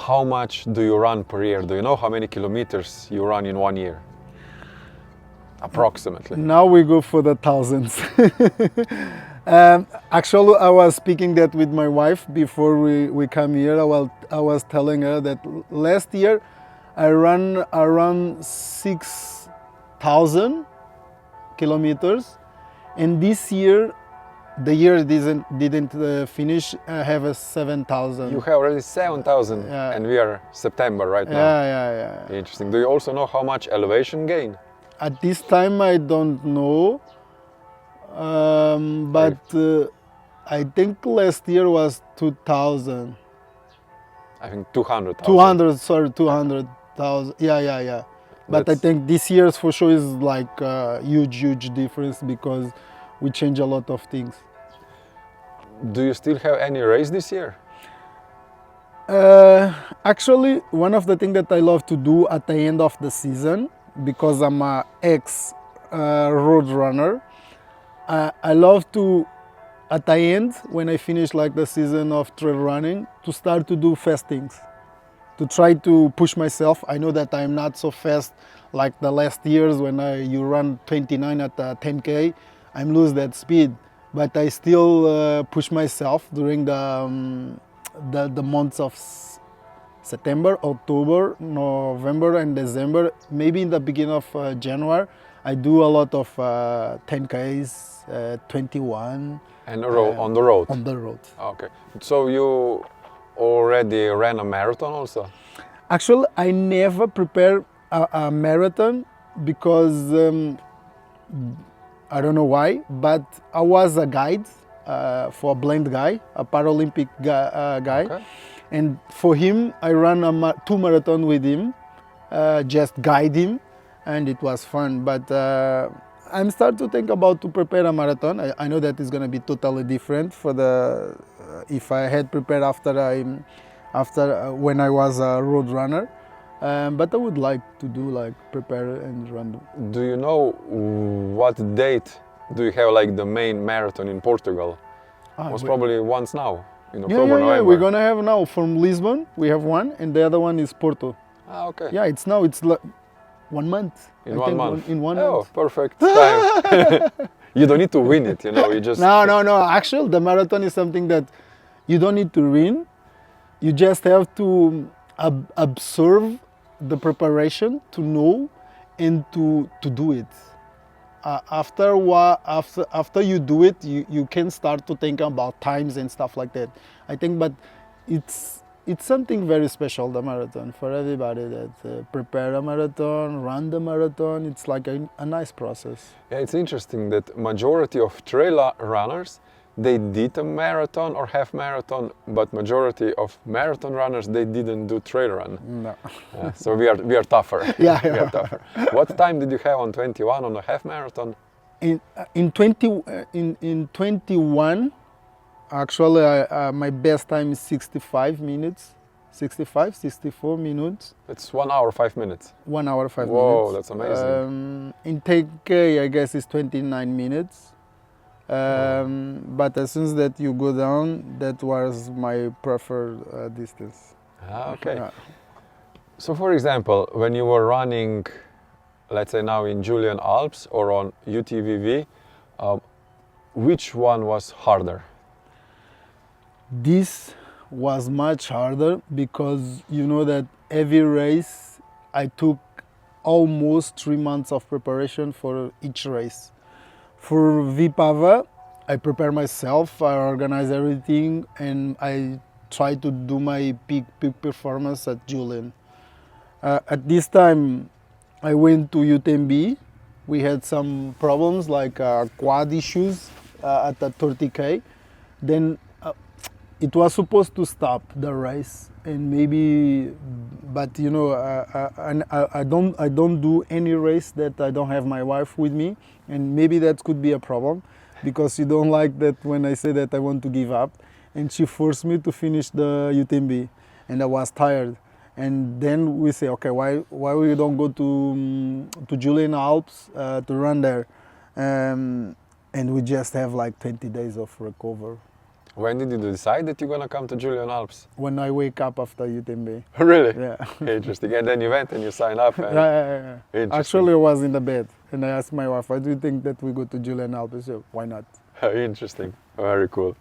how much do you run per year? Do you know how many kilometers you run in 1 year? Approximately. Now we go for the thousands. Actually, I was speaking that with my wife before we come here. I was telling her that last year I ran around 6,000 kilometers, and this year, the year didn't finish. I have a 7,000. You have already 7,000 Yeah. and we are September right now. Yeah. Interesting. Do you also know how much elevation gain? At this time, I don't know, but I think last year was 2,000. I think 200,000. 200, sorry, 200,000. Yeah. But I That's- think this year's for sure is like a huge difference because we change a lot of things. Do you still have any race this year? Actually, one of the things that I love to do at the end of the season, because I'm a ex road runner, I love to, at the end, when I finish like the season of trail running, to start to do fast things, to try to push myself. I know that I'm not so fast like the last years when you run 29 at 10K. I'm lose that speed, but I still push myself during the months of September, October, November, and December. Maybe in the beginning of January, I do a lot of 10Ks, 21 And on the road? on the road. Okay. So you already ran a marathon also? Actually, I never prepare a marathon because I don't know why, but I was a guide for a blind guy, a Paralympic guy. Okay. And for him, I ran two marathons with him, just guide him, and it was fun. But I'm starting to think about to prepare a marathon. I know that it's going to be totally different for the if I had prepared after when I was a road runner. But I would like to do like prepare and run. Do you know what date do you have like the main marathon in Portugal? Most probably once now, in October, November. We're gonna have now from Lisbon. We have one, and the other one is Porto. Ah, okay. Yeah, it's now. It's like 1 month. In I 1 think month. in 1 Oh, month. perfect time. You don't need to win it, you just... No. Actually, the marathon is something that you don't need to win. You just have to observe the preparation, to know, and to do it. After you do it, you can start to think about times and stuff like that. I think, but it's something very special, the marathon, for everybody that prepare a marathon, run the marathon. It's like a nice process. Yeah, it's interesting that majority of trail runners, they did a marathon or half marathon, but majority of marathon runners, they didn't do trail run. No. So we are tougher. Yeah. We are tougher. What time did you have on 21 on a half marathon? In 21, actually, my best time is 65 minutes, 64 minutes. It's 1 hour, 5 minutes. 1 hour, 5 minutes. Whoa, that's amazing. In 10K, I guess it's 29 minutes. But as soon as that you go down, that was my preferred distance. Ah, okay. So for example, when you were running, let's say now in Julian Alps or on UTVV, which one was harder? This was much harder because you know that every race I took almost 3 months of preparation for each race. For Vipava, I prepare myself, I organize everything, and I try to do my peak performance at Julian. At this time, I went to UTMB. We had some problems like quad issues at the 30K. Then it was supposed to stop the race, and maybe, but you know, I don't do any race that I don't have my wife with me, and maybe that could be a problem, because she don't like that when I say that I want to give up, and she forced me to finish the UTMB, and I was tired, and then we say, okay, why we don't go to Julian Alps to run there, and we just have like 20 days of recovery. When did you decide that you're gonna come to Julian Alps? When I wake up after UTMB. Really? Yeah. Interesting. And then you went and you signed up. And Yeah. Interesting. Actually, I was in the bed and I asked my wife, "Why do you think that we go to Julian Alps?" She said, "Why not?" Interesting. Very cool.